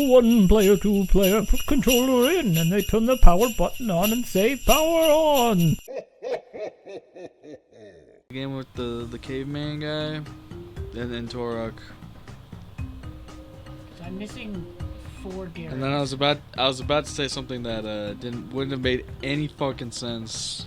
one player, two player, put controller in, and they turn the power button on and say, power on! Game with the caveman guy, and then Torok. So I'm missing 4 Garrett. And then I was about to say something that wouldn't have made any fucking sense.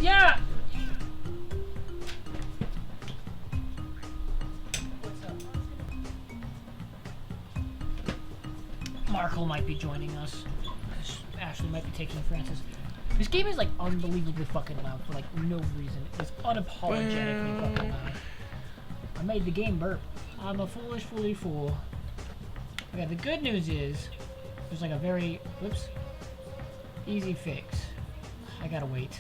Yeah! Markle might be joining us. Ashley might be taking Francis. This game is like unbelievably fucking loud for like no reason. It's unapologetically fucking loud. I made the game burp. I'm a foolish fool. Okay, the good news is there's like a very easy fix. I gotta wait.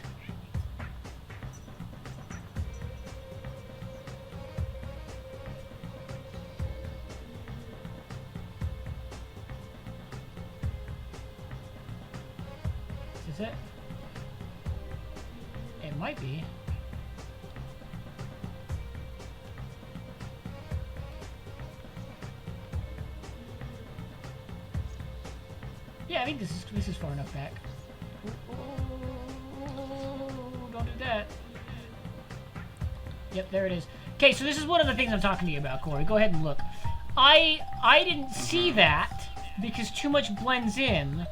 Is it? It might be. Yeah, I think this is far enough back. Don't do that. Yep, there it is. Okay, so this is one of the things I'm talking to you about, Corey. Go ahead and look. I didn't see that because too much blends in.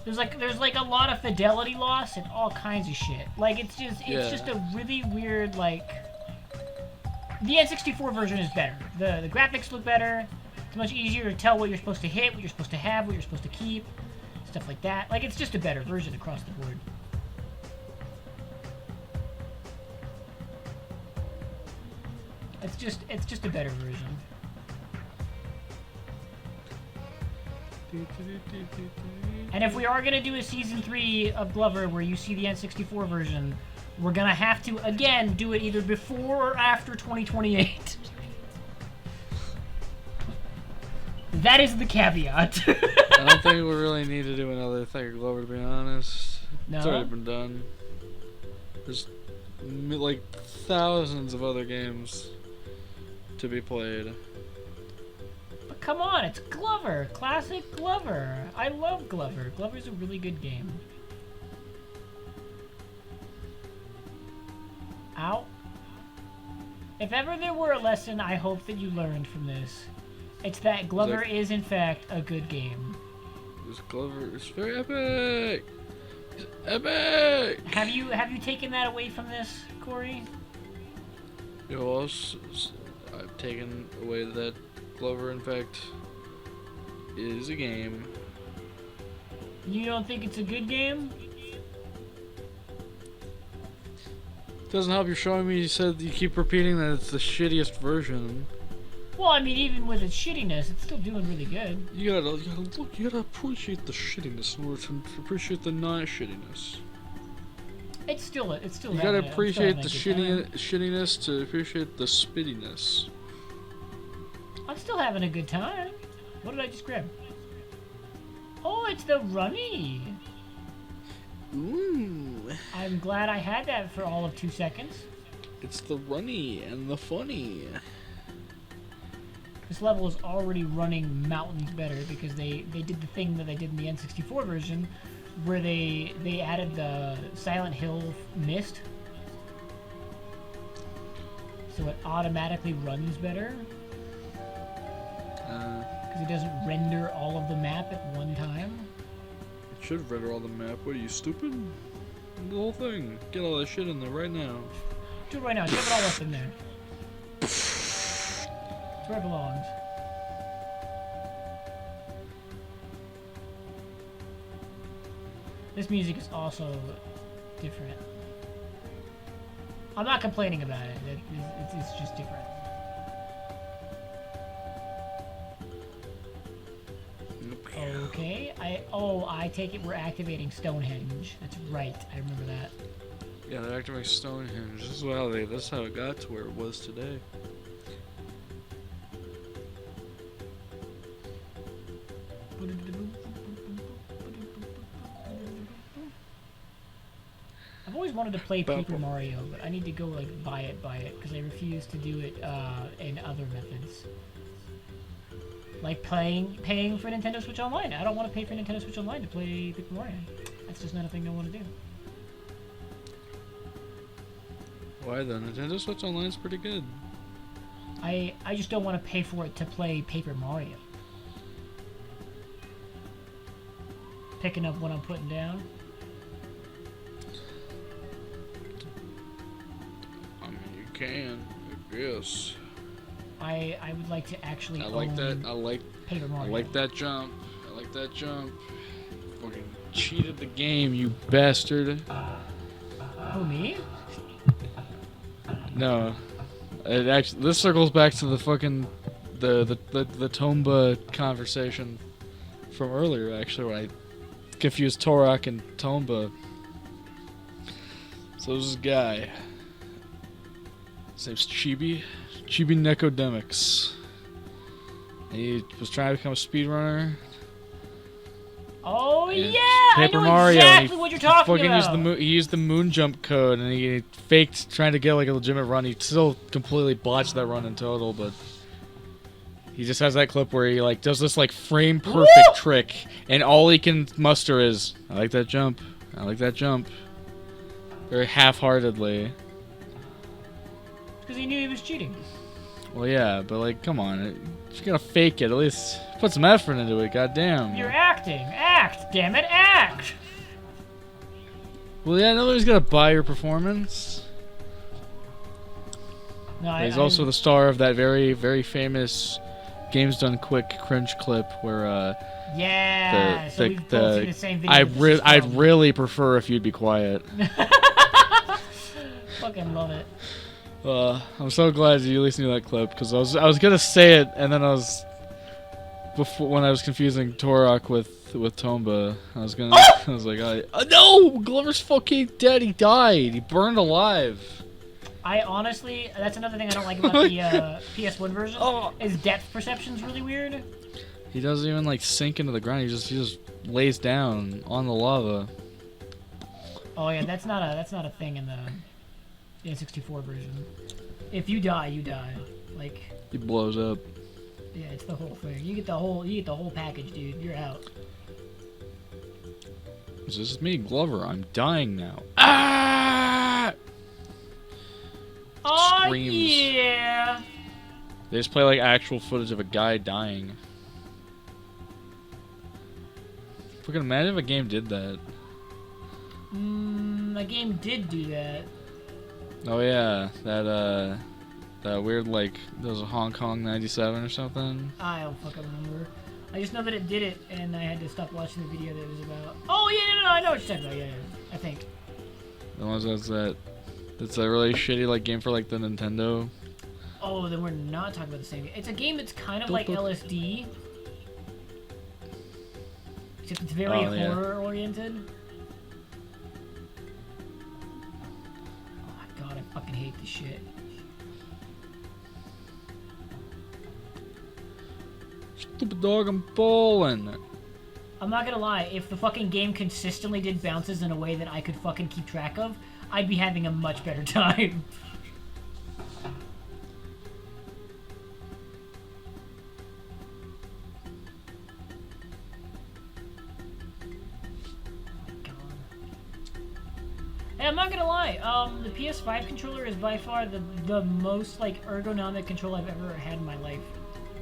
There's like a lot of fidelity loss and all kinds of shit. Like it's just a really weird like. The N64 version is better. The graphics look better. It's much easier to tell what you're supposed to hit, what you're supposed to have, what you're supposed to keep, stuff like that. Like it's just a better version across the board. It's just a better version. And if we are going to do a Season 3 of Glover where you see the N64 version, we're going to have to, again, do it either before or after 2028. That is the caveat. I don't think we really need to do another thing of Glover, to be honest. No? It's already been done. There's like thousands of other games to be played. Come on, it's Glover. Classic Glover. I love Glover. Glover's a really good game. Ow. If ever there were a lesson I hope that you learned from this, it's that Glover is in fact a good game. This Glover is very epic. It's epic. Have you taken that away from this, Corey? Yes, I've taken away that Glover, in fact, is a game. You don't think it's a good game? Doesn't help you're showing me. You said you keep repeating that it's the shittiest version. Well, I mean, even with its shittiness, it's still doing really good. You gotta appreciate the shittiness in order to appreciate the non-shittiness. It's still. You gotta appreciate the shittiness to appreciate the spittiness. I'm still having a good time. What did I just grab? Oh, it's the runny. Ooh. I'm glad I had that for all of 2 seconds. It's the runny and the funny. This level is already running mountains better because they did the thing that they did in the N64 version where they added the Silent Hill mist. So it automatically runs better. Because it doesn't render all of the map at one time. It should render all the map. What are you, stupid? The whole thing. Get all that shit in there right now. Do it right now. Shove it all up in there. It's where it belongs. This music is also different. I'm not complaining about it. It's just different. Okay. I take it we're activating Stonehenge. That's right. I remember that. Yeah, they're activating Stonehenge. That's how it got to where it was today. always wanted to play Paper Bumble. Mario, but I need to go like buy it, because I refuse to do it in other methods. Like paying for Nintendo Switch Online. I don't want to pay for Nintendo Switch Online to play Paper Mario. That's just not a thing I want to do. Why though? Nintendo Switch Online is pretty good. I just don't want to pay for it to play Paper Mario. Picking up what I'm putting down. I mean, you can, I guess. I would like to actually I like own that. Paper I Mario. like that jump. I like that jump. Fucking cheated the game, you bastard. Who, me? No, it actually. This circles back to the fucking the Tomba conversation from earlier. Actually, when I confused Torok and Tomba. So there's this guy. His name's Chibi Necodemics. And he was trying to become a speedrunner. Oh And yeah, I Paper know Mario, and exactly what you're talking fucking about. he used the moon jump code, and he faked trying to get like a legitimate run. He still completely botched that run in total, but he just has that clip where he like does this like frame perfect Woo! trick, and all he can muster is, "I like that jump. I like that jump." Very half-heartedly. Because he knew he was cheating. Well, yeah, but like, come on, if you're gonna fake it, at least put some effort into it. Goddamn. You're acting. Act. Damn it, act. Well, yeah, nobody's gonna buy your performance. No, He's also the star of that very, very famous Games Done Quick cringe clip where yeah. So we've both seen the same video. I'd really prefer if you'd be quiet. Fucking love it. I'm so glad you listened to that clip because I was gonna say it and then when I was confusing Torok with Tomba, I was like, no, Glover's fucking dead. He died. He burned alive. I honestly, that's another thing I don't like about the PS1 version. Is depth perception's really weird. He doesn't even like sink into the ground. He just lays down on the lava. Oh yeah, that's not a thing in the N64 version. If you die, you die. Like, He blows up. yeah, it's the whole thing. You get the whole package, dude. You're out. This is me, Glover. I'm dying now. Ah! Oh Screams. yeah. They just play like actual footage of a guy dying. Fucking imagine if a game did that. A game did do that. Oh yeah, that weird like there was a Hong Kong '97 or something. I don't fucking remember. I just know that it did it, and I had to stop watching the video that it was about. Oh yeah, no, I know what you're talking about. Yeah, I think. The ones that's a really shitty like game for like the Nintendo. Oh, then we're not talking about the same game. It's a game that's kind of like Don't- LSD, except it's very Oh, yeah. horror oriented. Oh my god, I fucking hate this shit. Stupid dog, I'm balling. I'm not gonna lie, if the fucking game consistently did bounces in a way that I could fucking keep track of, I'd be having a much better time. Hey, I'm not gonna lie, the PS5 controller is by far the most, like, ergonomic controller I've ever had in my life.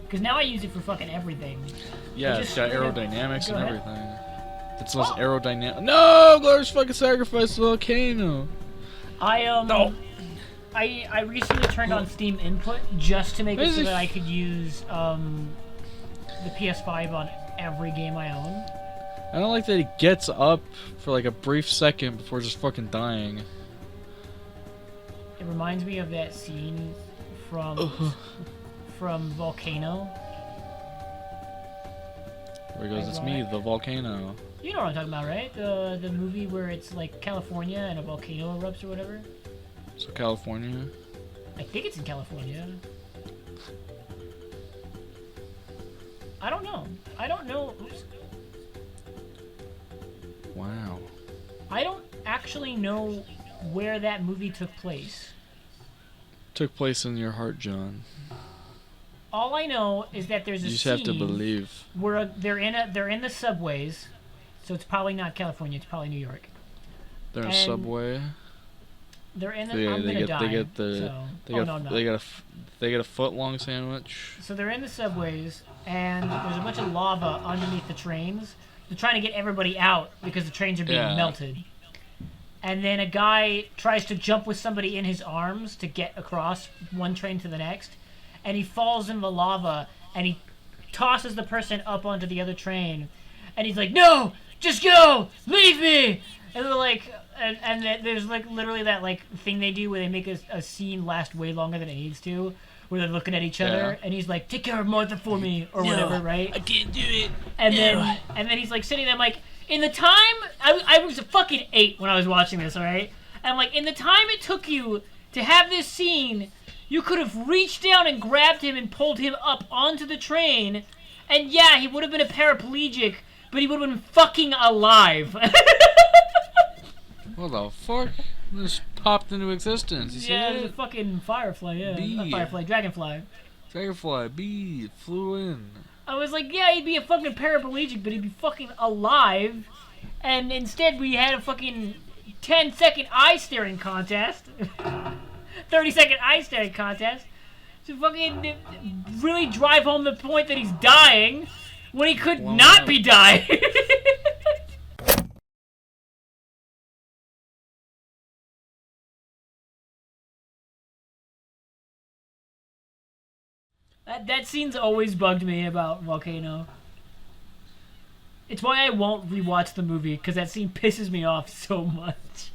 Because now I use it for fucking everything. Yeah, Just it's got straight up- aerodynamics Go and ahead. everything. It's less aerodynamic. No, Glover's fucking sacrificed the volcano. I recently turned on Steam Input just to make it so Is that it- I could use the PS5 on every game I own. I don't like that he gets up for like a brief second before just fucking dying. It reminds me of that scene from Volcano. There he goes, it's me, the volcano. You know what I'm talking about, right? The movie where it's like California and a volcano erupts or whatever. So California. I think it's in California. I don't know. Oops. Wow. I don't actually know where that movie took place. Took place in your heart, John. All I know is that there's a You just scene have to believe. where they're in the subways, so it's probably not California. It's probably New York. They're in a And subway. They're in the. They, I'm they gonna get die. they get the so. they Oh, get no, I'm not. they get a foot long sandwich. So they're in the subways, and there's a bunch of lava underneath the trains. They're trying to get everybody out because the trains are being Yeah. melted. And then a guy tries to jump with somebody in his arms to get across one train to the next, and he falls in the lava, and he tosses the person up onto the other train, and he's like, "No, just go, leave me!" And they're like, and there's like literally that like thing they do where they make a scene last way longer than it needs to, where they're looking at each other, and he's like, "Take care of Martha for me," or whatever, right? I can't do it. And then he's like sitting there, I'm like, in the time I was fucking 8 when I was watching this, all right? And I'm like, in the time it took you to have this scene, you could have reached down and grabbed him and pulled him up onto the train, and yeah, he would have been a paraplegic, but he would have been fucking alive. What the fuck? This popped into existence. You see Yeah, it was a that? fucking firefly, yeah. Bee. Not firefly, dragonfly. Dragonfly, bee, flew in. I was like, yeah, he'd be a fucking paraplegic, but he'd be fucking alive. And instead, we had a fucking 10-second eye staring contest. 30-second eye staring contest. To fucking really drive home the point that he's dying when he could not be dying. That scene's always bugged me about Volcano. It's why I won't rewatch the movie, because that scene pisses me off so much.